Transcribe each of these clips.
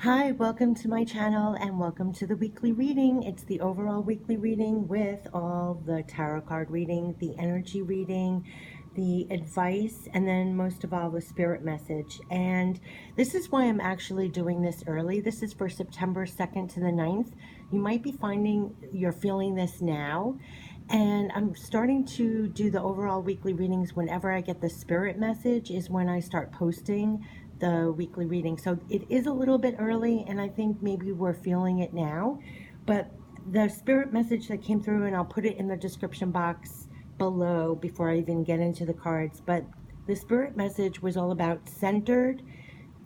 Hi, welcome to my channel and welcome to the weekly reading. It's the overall weekly reading with all the tarot card reading, the energy reading, the advice, and then most of all the spirit message. And this is why I'm actually doing this early. This is for September 2nd to the 9th. You might be finding you're feeling this now. And I'm starting to do the overall weekly readings whenever I get the spirit message is when I start posting the weekly reading. So it is a little bit early, and I think maybe we're feeling it now. But the spirit message that came through, and I'll put it in the description box below before I even get into the cards. But the spirit message was all about centered.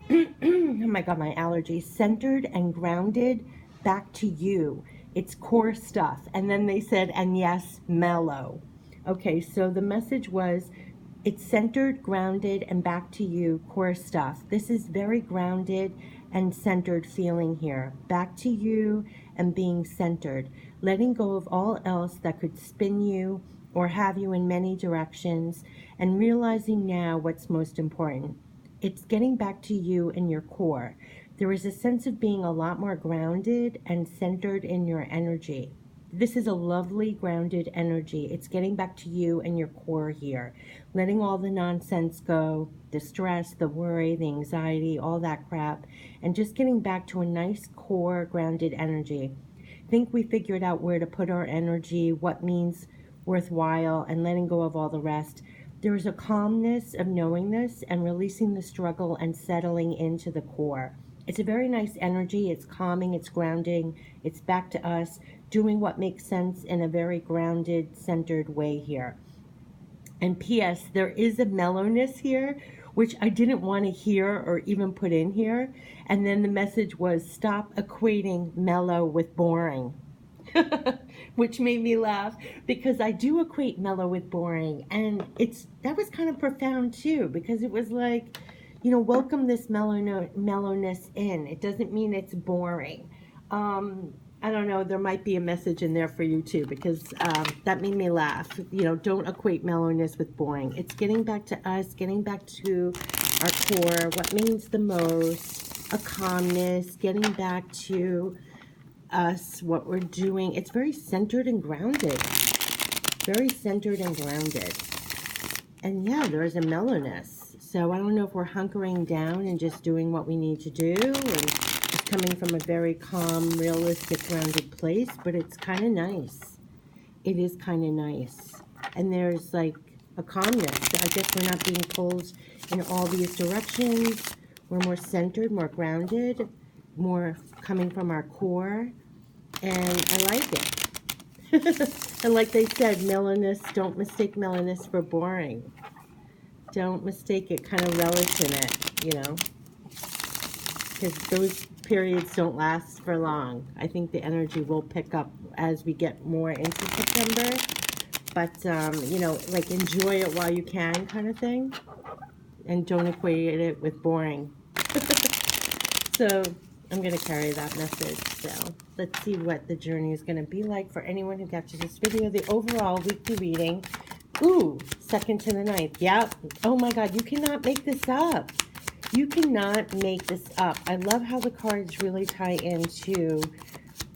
Oh my God, my allergies. Centered and grounded back to you. It's core stuff. And then they said, and yes, mellow. Okay, so the message was, it's centered, grounded, and back to you, core stuff. This is very grounded and centered feeling here. Back to you and being centered. Letting go of all else that could spin you or have you in many directions, and realizing now what's most important. It's getting back to you and your core. There is a sense of being a lot more grounded and centered in your energy. This is a lovely grounded energy. It's getting back to you and your core here. Letting all the nonsense go, the stress, the worry, the anxiety, all that crap, and just getting back to a nice core grounded energy. Think we figured out where to put our energy, what means worthwhile, and letting go of all the rest. There is a calmness of knowing this and releasing the struggle and settling into the core. It's a very nice energy. It's calming, it's grounding, it's back to us, doing what makes sense in a very grounded, centered way here. And P.S., there is a mellowness here, which I didn't want to hear or even put in here. And then the message was, stop equating mellow with boring. Which made me laugh because I do equate mellow with boring, and that was kind of profound too, because it was like, welcome this mellowness in. It doesn't mean it's boring. I don't know, there might be a message in there for you too, because that made me laugh. Don't equate mellowness with boring. It's getting back to us, getting back to our core, what means the most, a calmness, getting back to us, what we're doing. It's very centered and grounded. Very centered and grounded. And yeah, there's a mellowness. So I don't know if we're hunkering down and just doing what we need to do, and it's coming from a very calm, realistic, grounded place, but it's kind of nice. It is kind of nice. And there's like a calmness. I guess we're not being pulled in all these directions. We're more centered, more grounded, more coming from our core. And I like it. And like they said, mellowness, don't mistake mellowness for boring. Don't mistake it, kind of relish in it, because those periods don't last for long. I think the energy will pick up as we get more into September. But, like enjoy it while you can, kind of thing. And don't equate it with boring. So I'm going to carry that message. So let's see what the journey is going to be like for anyone who got to this video. The overall weekly reading. Ooh, 2nd to the 9th. Yep. Oh my God, you cannot make this up. You cannot make this up. I love how the cards really tie into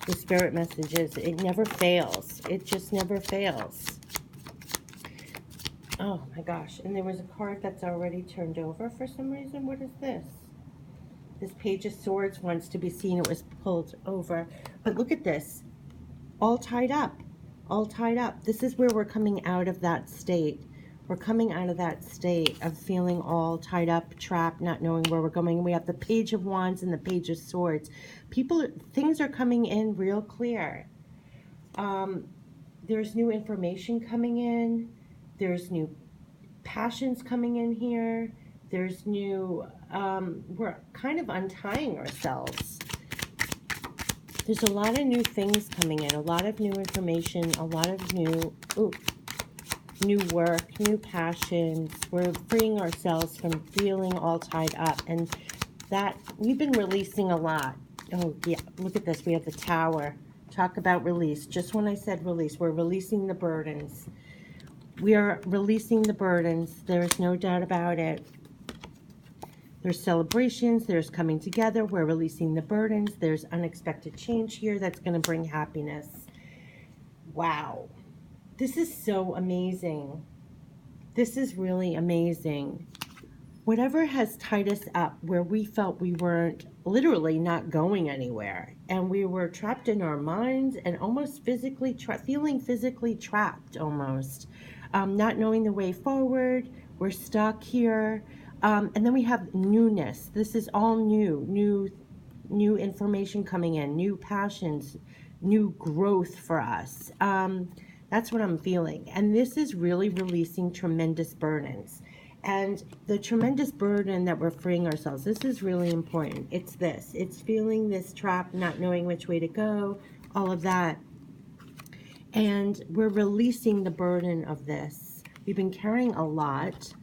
the spirit messages. It never fails. It just never fails. Oh my gosh. And there was a card that's already turned over for some reason. What is this? This Page of Swords wants to be seen. It was pulled over. But look at this. All tied up. All tied up. This is where we're coming out of that state. We're coming out of that state of feeling all tied up, trapped, not knowing where we're going. We have the Page of Wands and the Page of Swords. Things are coming in real clear. There's new information coming in. There's new passions coming in here. There's new, we're kind of untying ourselves. There's a lot of new things coming in, a lot of new information, a lot of new work, new passions. We're freeing ourselves from feeling all tied up, and that we've been releasing a lot. Oh yeah, look at this. We have the Tower. Talk about release. Just when I said release, we're releasing the burdens. We are releasing the burdens. There is no doubt about it. There's celebrations, there's coming together, we're releasing the burdens, there's unexpected change here that's going to bring happiness. Wow. This is so amazing. This is really amazing. Whatever has tied us up where we felt we weren't literally not going anywhere and we were trapped in our minds and almost physically feeling physically trapped almost, not knowing the way forward, we're stuck here. And then we have newness. This is all new information coming in, new passions, new growth for us. That's what I'm feeling. And this is really releasing tremendous burdens. And the tremendous burden that we're freeing ourselves, this is really important. It's this. It's feeling this trap, not knowing which way to go, all of that. And we're releasing the burden of this. We've been carrying a lot,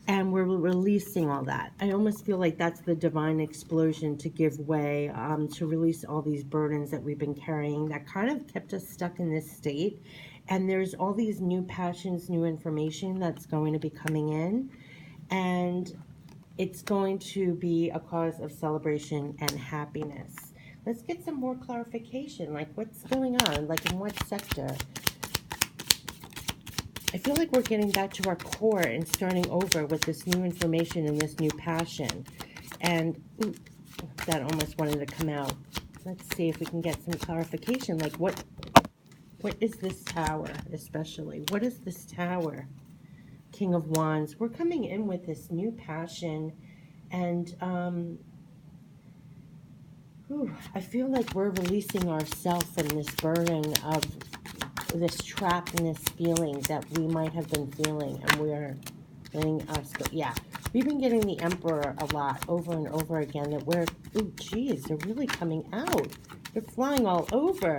and we're releasing all that. I almost feel like that's the divine explosion to give way, to release all these burdens that we've been carrying that kind of kept us stuck in this state. And there's all these new passions, new information that's going to be coming in, and it's going to be a cause of celebration and happiness. Let's get some more clarification, like what's going on, like in what sector? I feel like we're getting back to our core and starting over with this new information and this new passion. And ooh, that almost wanted to come out. Let's see if we can get some clarification. Like what is this tower especially? What is this tower? King of Wands. We're coming in with this new passion, and I feel like we're releasing ourselves from this burden of this trappedness feeling that we might have been feeling, and we're letting us go. Yeah, we've been getting the Emperor a lot over and over again, that we're, oh geez, they're really coming out. They're flying all over.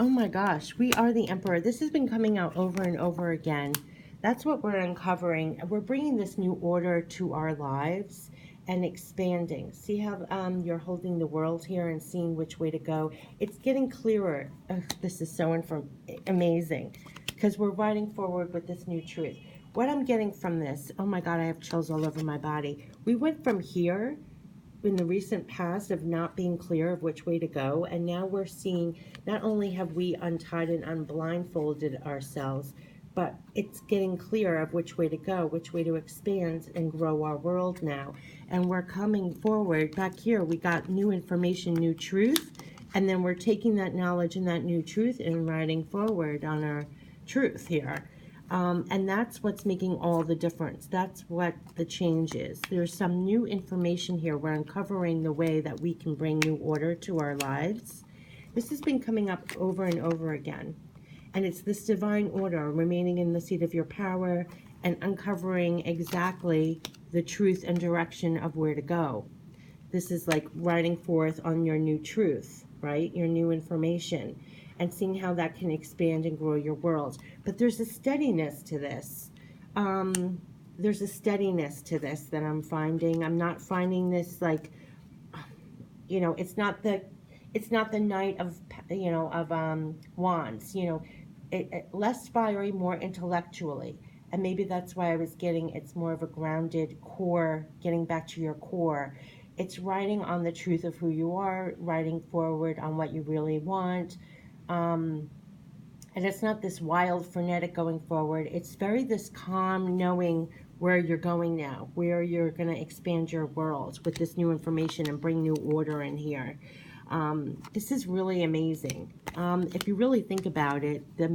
Oh my gosh, we are the Emperor. This has been coming out over and over again. That's what we're uncovering. We're bringing this new order to our lives and expanding. See how you're holding the world here and seeing which way to go. It's getting clearer. This is so amazing, because we're riding forward with this new truth. What I'm getting from this, oh my God, I have chills all over my body. We went from here in the recent past of not being clear of which way to go, and now we're seeing, not only have we untied and unblindfolded ourselves, but it's getting clear of which way to go, which way to expand and grow our world now. And we're coming forward. Back here, we got new information, new truth, and then we're taking that knowledge and that new truth and riding forward on our truth here. And that's what's making all the difference. That's what the change is. There's some new information here. We're uncovering the way that we can bring new order to our lives. This has been coming up over and over again. And it's this divine order, remaining in the seat of your power and uncovering exactly the truth and direction of where to go. This is like riding forth on your new truth, right? Your new information, and seeing how that can expand and grow your world. But there's a steadiness to this. There's a steadiness to this that I'm finding. I'm not finding this like, it's not the Knight of, Wands, less fiery, more intellectually. And maybe that's why I was getting, it's more of a grounded core, getting back to your core. It's riding on the truth of who you are, riding forward on what you really want. And it's not this wild, frenetic going forward. It's very this calm, knowing where you're going now, where you're going to expand your world with this new information and bring new order in here. This is really amazing. If you really think about it, the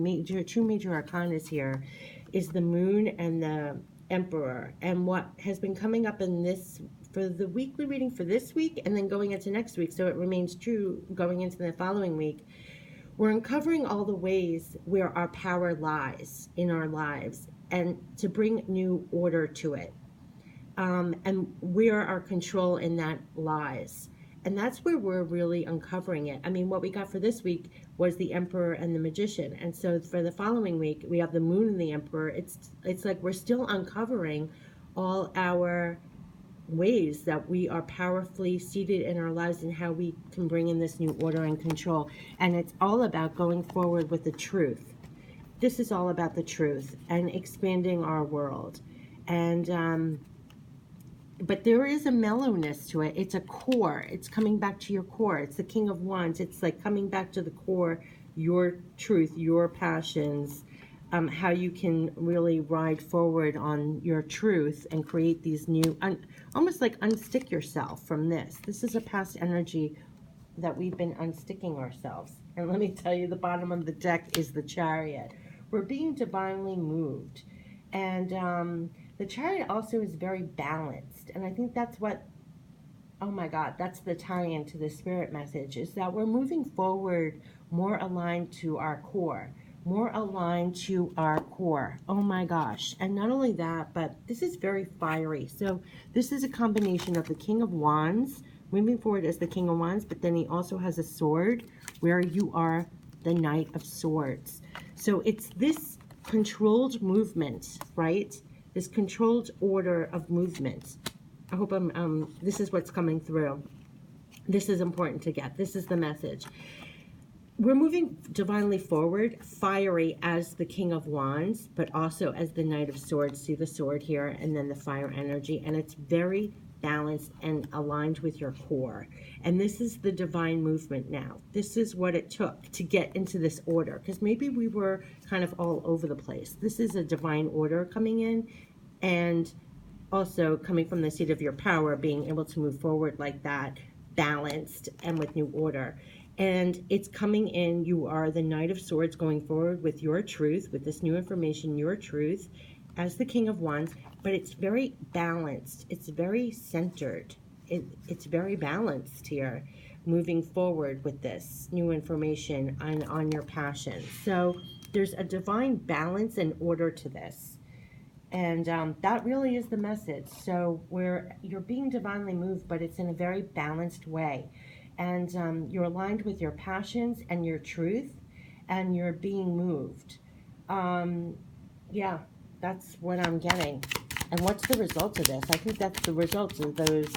two major arcanas here is the Moon and the Emperor. And what has been coming up in this, for the weekly reading for this week, and then going into next week, so it remains true going into the following week, we're uncovering all the ways where our power lies in our lives, and to bring new order to it, and where our control in that lies. And that's where we're really uncovering it. I mean, what we got for this week was the Emperor and the Magician. And so for the following week, we have the Moon and the Emperor. It's like we're still uncovering all our ways that we are powerfully seated in our lives and how we can bring in this new order and control. And it's all about going forward with the truth. This is all about the truth and expanding our world. And but there is a mellowness to it. It's a core. It's coming back to your core. It's the King of Wands. It's like coming back to the core, your truth, your passions, how you can really ride forward on your truth and create these new, almost like unstick yourself from this. This is a past energy that we've been unsticking ourselves. And let me tell you, the bottom of the deck is the Chariot. We're being divinely moved. And the Chariot also is very balanced. And I think that's what, oh my God, that's the tie-in to the spirit message, is that we're moving forward more aligned to our core. More aligned to our core. Oh my gosh. And not only that, but this is very fiery. So this is a combination of the King of Wands, moving forward as the King of Wands, but then he also has a sword where you are the Knight of Swords. So it's this controlled movement, right? This controlled order of movement. I hope this is what's coming through. This is important to get. This is the message. We're moving divinely forward, fiery as the King of Wands, but also as the Knight of Swords. See the sword here and then the fire energy. And it's very balanced and aligned with your core. And this is the divine movement now. This is what it took to get into this order, because maybe we were kind of all over the place. This is a divine order coming in, and also coming from the seat of your power, being able to move forward like that, balanced and with new order. And it's coming in, you are the Knight of Swords going forward with your truth, with this new information, your truth, as the King of Wands, but it's very balanced. It's very centered. It's very balanced here, moving forward with this new information on your passion. So there's a divine balance and order to this. And that really is the message. So you're being divinely moved, but it's in a very balanced way. And you're aligned with your passions and your truth, and you're being moved. Yeah, that's what I'm getting. And what's the result of this? I think that's the result of those,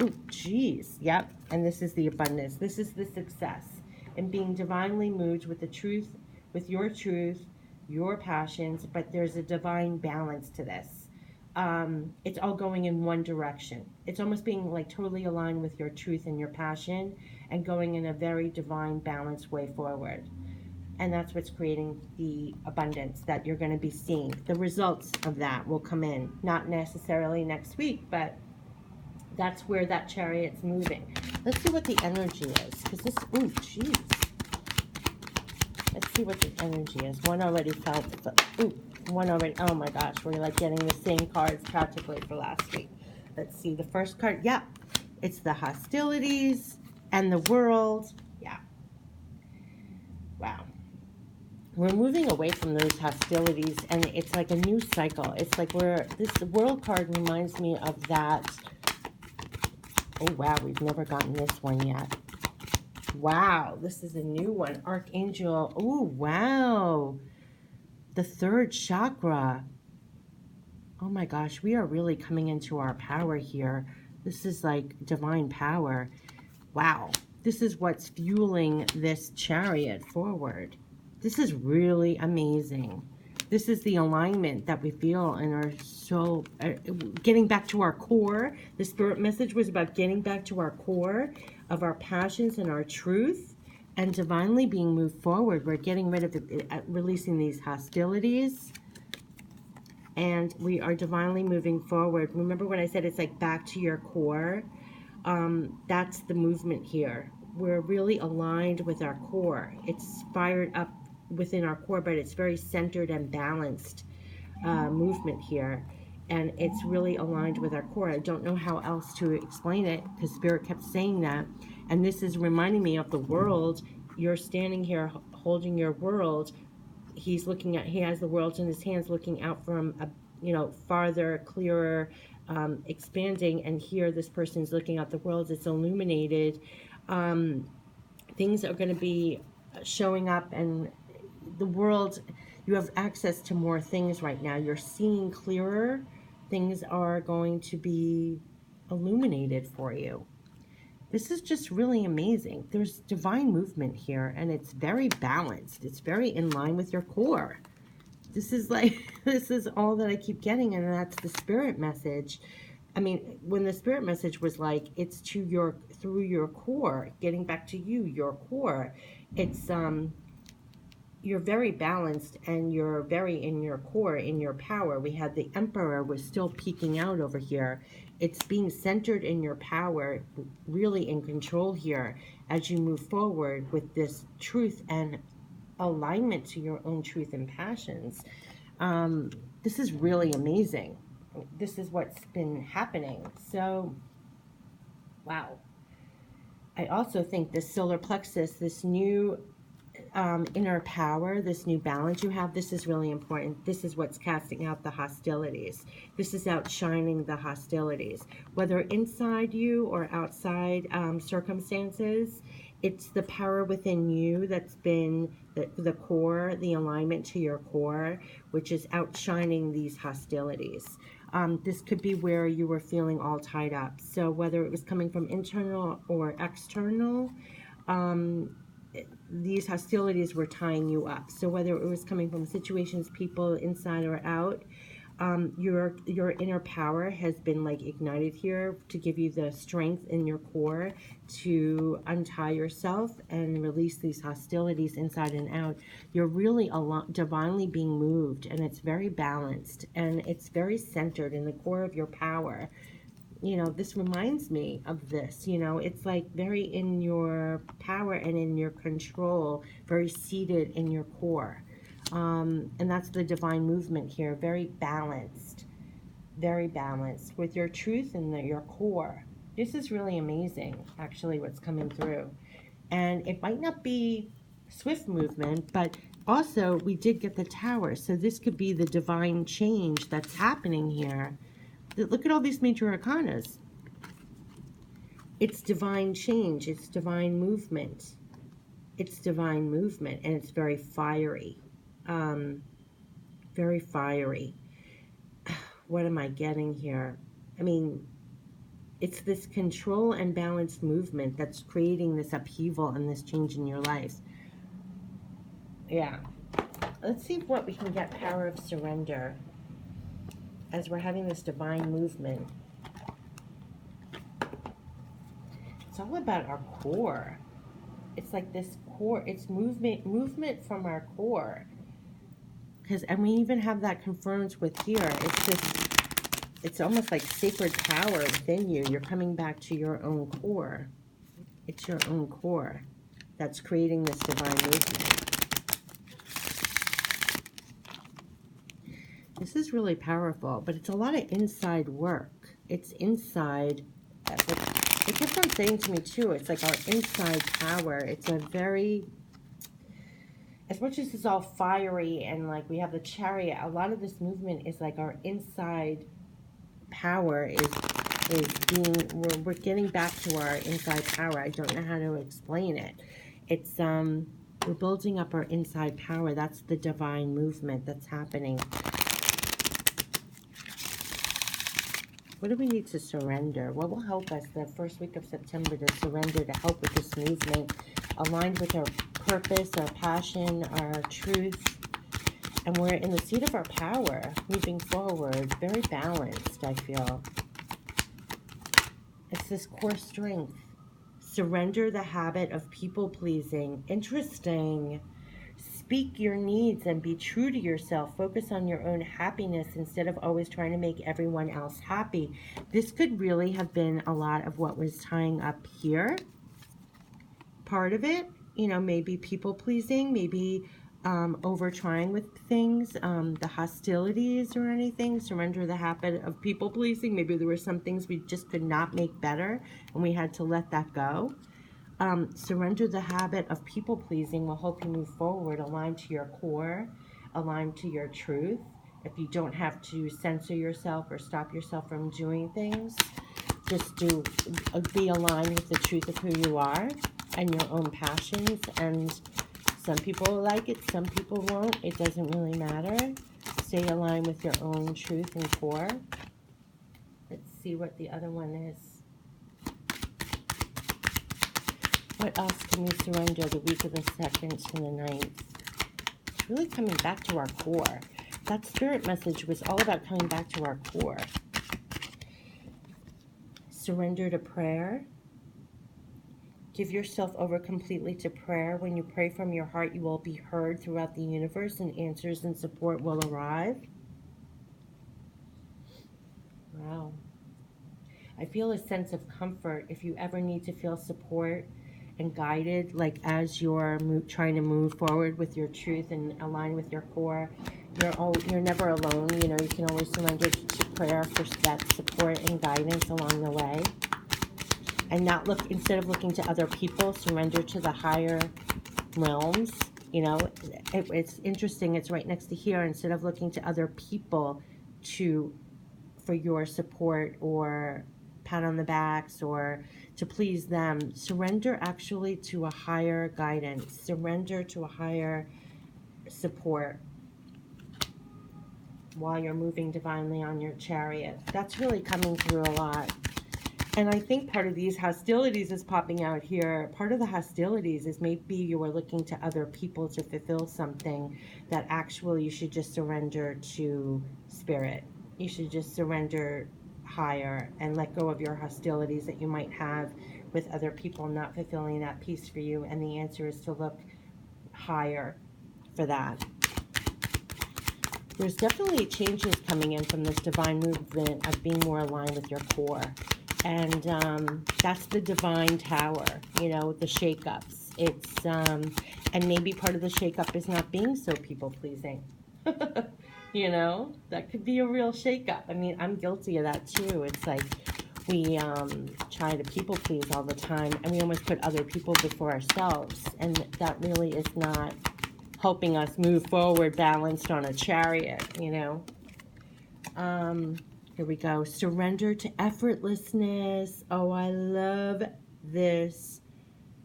oh, geez, yep. And this is the abundance. This is the success in being divinely moved with the truth, with your truth, your passions, but there's a divine balance to this. It's all going in one direction. It's almost being like totally aligned with your truth and your passion and going in a very divine, balanced way forward. And that's what's creating the abundance that you're going to be seeing. The results of that will come in, not necessarily next week, but that's where that Chariot's moving. Let's see what the energy is, because this, ooh, geez. Let's see what the energy is. One already felt, ooh, one already, oh my gosh, we're like getting the same cards practically for last week. Let's see, the first card, yeah, it's the hostilities and the world, yeah. Wow. We're moving away from those hostilities, and it's like a new cycle. It's like this world card reminds me of that. Oh wow, we've never gotten this one yet. Wow, this is a new one. Archangel. Oh, wow. The third chakra. Oh my gosh, we are really coming into our power here. This is like divine power. Wow. This is what's fueling this Chariot forward. This is really amazing. This is the alignment that we feel in our soul, getting back to our core. The spirit message was about getting back to our core of our passions and our truth, and divinely being moved forward. We're getting rid of releasing these hostilities, and we are divinely moving forward. Remember when I said it's like back to your core? That's the movement here. We're really aligned with our core. It's fired up within our core, but it's very centered and balanced movement here. And it's really aligned with our core. I don't know how else to explain it, because Spirit kept saying that. And this is reminding me of the world. You're standing here holding your world. He has the world in his hands, looking out from farther, clearer, expanding. And here this person's looking at the world. It's illuminated. Things are going to be showing up, and the world, you have access to more things right now. You're seeing clearer. Things are going to be illuminated for you. This is just really amazing. There's divine movement here, and it's very balanced. It's very in line with your core. This is like, this is all that I keep getting, and that's the spirit message. I mean, when the spirit message was like, it's to your, through your core, getting back to you, your core. It's, you're very balanced and you're very in your core, in your power. We had the Emperor was still peeking out over here. It's being centered in your power, really in control here as you move forward with this truth and alignment to your own truth and passions. This is really amazing. This is what's been happening. So, wow. I also think this solar plexus, this new inner power, this new balance you have, this is really important. This is what's casting out the hostilities. This is outshining the hostilities. Whether inside you or outside circumstances, it's the power within you that's been the core, the alignment to your core, which is outshining these hostilities. This could be where you were feeling all tied up. So whether it was coming from internal or external, these hostilities were tying you up. So whether it was coming from situations, people inside or out, your inner power has been like ignited here to give you the strength in your core to untie yourself and release these hostilities inside and out. You're really divinely being moved, and it's very balanced and it's very centered in the core of your power. You know, this reminds me of this. You know, it's like very in your power and in your control, very seated in your core. And that's the divine movement here. Very balanced with your truth and your core. This is really amazing, actually, what's coming through. And it might not be swift movement, but also we did get the tower. So this could be the divine change that's happening here. Look at all these major arcanas. It's divine change. It's divine movement. It's divine movement, and it's very fiery. Very fiery. What am I getting here? I mean, it's this control and balanced movement that's creating this upheaval and this change in your life. Yeah. Let's see what we can get. Power of surrender. As we're having this divine movement, it's all about our core. It's like this core, it's movement from our core. And we even have that confirmed with here. It's almost like sacred power within you. You're coming back to your own core. It's your own core that's creating this divine movement. This is really powerful, but it's a lot of inside work. It's inside. It kept on saying to me too, it's like our inside power. It's a very, as much as it's all fiery and like we have the chariot, a lot of this movement is like our inside power is being, we're getting back to our inside power. I don't know how to explain it. It's, we're building up our inside power. That's the divine movement that's happening. What do we need to surrender? What will help us the first week of September to surrender, to help with this movement, aligned with our purpose, our passion, our truth? And we're in the seat of our power, moving forward, very balanced, I feel. It's this core strength. Surrender the habit of people-pleasing. Interesting. Speak your needs and be true to yourself. Focus on your own happiness instead of always trying to make everyone else happy. This could really have been a lot of what was tying up here. Part of it, you know, maybe people-pleasing, maybe over-trying with things, the hostilities or anything. Surrender the habit of people-pleasing. Maybe there were some things we just could not make better, and we had to let that go. Surrender the habit of people-pleasing will help you move forward, aligned to your core, aligned to your truth. If you don't have to censor yourself or stop yourself from doing things, just be aligned with the truth of who you are and your own passions. And some people will like it, some people won't. It doesn't really matter. Stay aligned with your own truth and core. Let's see what the other one is. What else can we surrender the week of the 2nd to the 9th? It's really coming back to our core. that spirit message was all about coming back to our core. Surrender to prayer. Give yourself over completely to prayer. When you pray from your heart, you will be heard throughout the universe, and answers and support will arrive. Wow. I feel a sense of comfort if you ever need to feel support and guided, like as you're trying to move forward with your truth and align with your core. You're never alone. You know, you can always surrender to prayer for that support and guidance along the way. And not look, instead of looking to other people, surrender to the higher realms. You know, it's interesting. It's right next to here. Instead of looking to other people for your support or pat on the backs or to please them, surrender actually to a higher guidance. Surrender to a higher support while you're moving divinely on your chariot. That's really coming through a lot. And I think part of these hostilities is popping out here. Part of the hostilities is maybe you are looking to other people to fulfill something that actually you should just surrender to spirit. You should just surrender higher and let go of your hostilities that you might have with other people not fulfilling that piece for you. And the answer is to look higher for that. There's definitely changes coming in from this divine movement of being more aligned with your core. And that's the divine tower, you know, the shakeups. It's, and maybe part of the shakeup is not being so people-pleasing. You know, that could be a real shakeup. I mean, I'm guilty of that too. It's like we try to people-please all the time, and we almost put other people before ourselves. And that really is not helping us move forward balanced on a chariot, you know. Here we go. Surrender to effortlessness. Oh, I love this.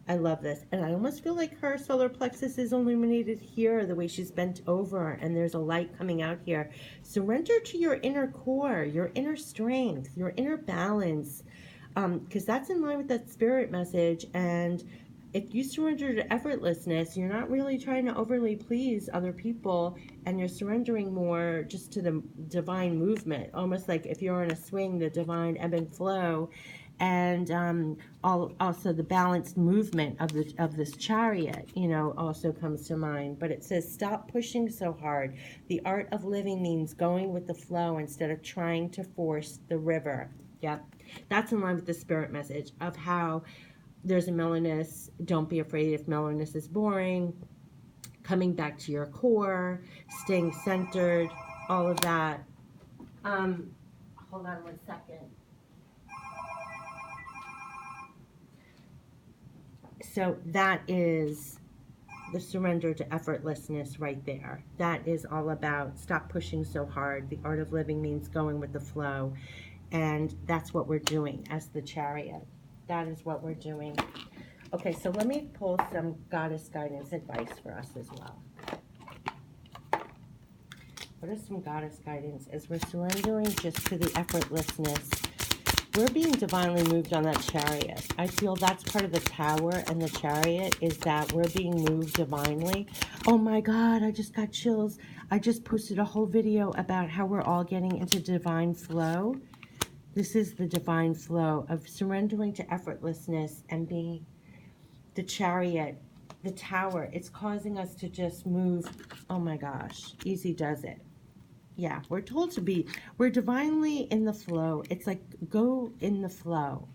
I love this. And I almost feel like her solar plexus is illuminated here, the way she's bent over, and there's a light coming out here. Surrender to your inner core, your inner strength, your inner balance, because that's in line with that spirit message. And if you surrender to effortlessness, you're not really trying to overly please other people, and you're surrendering more just to the divine movement, almost like if you're in a swing, the divine ebb and flow, and also the balanced movement of this chariot, you know, also comes to mind. But it says, stop pushing so hard. The art of living means going with the flow instead of trying to force the river. Yep, that's in line with the spirit message of how there's a mellowness. Don't be afraid if mellowness is boring. Coming back to your core, staying centered, all of that. Hold on one second. So that is the surrender to effortlessness right there. That is all about stop pushing so hard. The art of living means going with the flow. And that's what we're doing as the chariot. That is what we're doing. Okay, so let me pull some goddess guidance advice for us as well. What is some goddess guidance as we're surrendering just to the effortlessness? We're being divinely moved on that chariot. I feel that's part of the tower and the chariot is that we're being moved divinely. Oh my God, I just got chills. I just posted a whole video about how we're all getting into divine flow. This is the divine flow of surrendering to effortlessness and being the chariot, the tower. It's causing us to just move. Oh my gosh, easy does it. Yeah, we're told to be, we're divinely in the flow. It's like, go in the flow.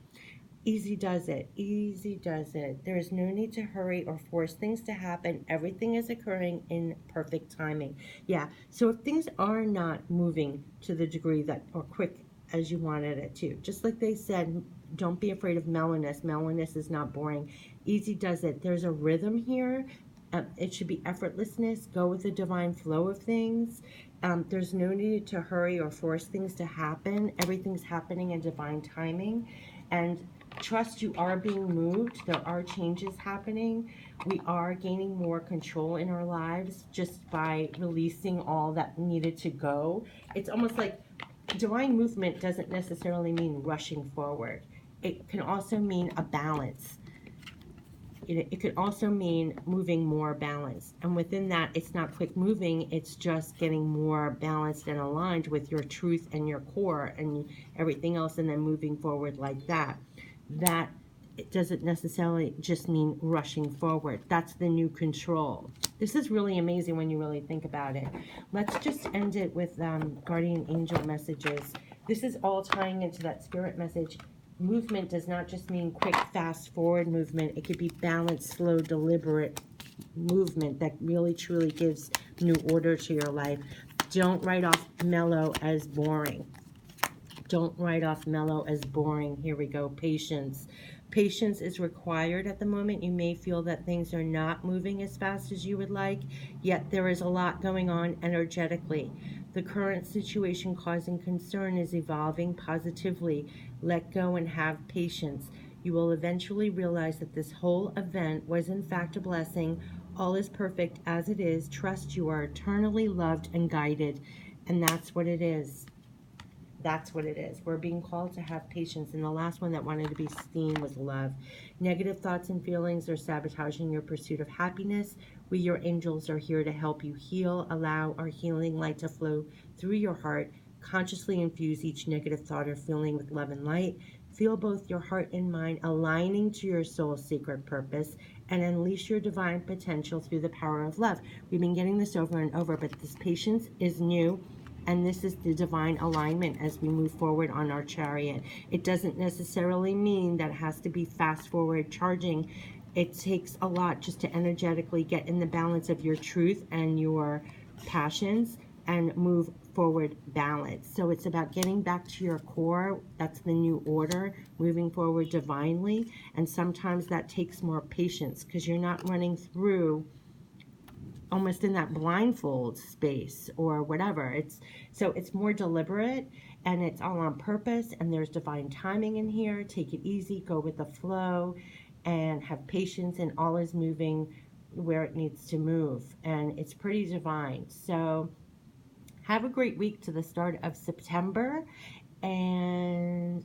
Easy does it. Easy does it. There is no need to hurry or force things to happen. Everything is occurring in perfect timing. Yeah, so if things are not moving to the degree that, or quick as you wanted it to, just like they said, don't be afraid of mellowness. Mellowness is not boring. Easy does it. There's a rhythm here. It should be effortlessness. Go with the divine flow of things. There's no need to hurry or force things to happen. Everything's happening in divine timing. And trust you are being moved. There are changes happening. We are gaining more control in our lives just by releasing all that needed to go. It's almost like divine movement doesn't necessarily mean rushing forward. It can also mean a balance. you to, it could also mean moving more balanced. And within that, it's not quick moving, it's just getting more balanced and aligned with your truth and your core and everything else, and then moving forward like that. That it doesn't necessarily just mean rushing forward. That's the new control. This is really amazing when you really think about it. Let's just end it with guardian angel messages. This is all tying into that spirit message. Movement does not just mean quick, fast, forward movement. It could be balanced, slow, deliberate movement that really, truly gives new order to your life. Don't write off mellow as boring. Don't write off mellow as boring. Here we go. Patience. Patience is required at the moment. You may feel that things are not moving as fast as you would like, yet there is a lot going on energetically. The current situation causing concern is evolving positively. Let go and have patience. You will eventually realize that this whole event was in fact a blessing. All is perfect as it is. Trust you are eternally loved and guided. And that's what it is. That's what it is. We're being called to have patience. And the last one that wanted to be seen was love. Negative thoughts and feelings are sabotaging your pursuit of happiness. We, your angels, are here to help you heal. Allow our healing light to flow through your heart. Consciously infuse each negative thought or feeling with love and light. Feel both your heart and mind aligning to your soul's secret purpose, and unleash your divine potential through the power of love. We've been getting this over and over, but this patience is new. And this is the divine alignment as we move forward on our chariot. It doesn't necessarily mean that it has to be fast forward charging. It takes a lot just to energetically get in the balance of your truth and your passions and move forward balanced. So it's about getting back to your core. That's the new order, moving forward divinely. And sometimes that takes more patience because you're not running through almost in that blindfold space or whatever. It's more deliberate, and it's all on purpose, and there's divine timing in here. Take it easy, go with the flow, and have patience, and all is moving where it needs to move, and it's pretty divine. So have a great week to the start of September, and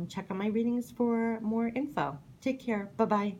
check out my readings for more info. Take care. Bye-bye.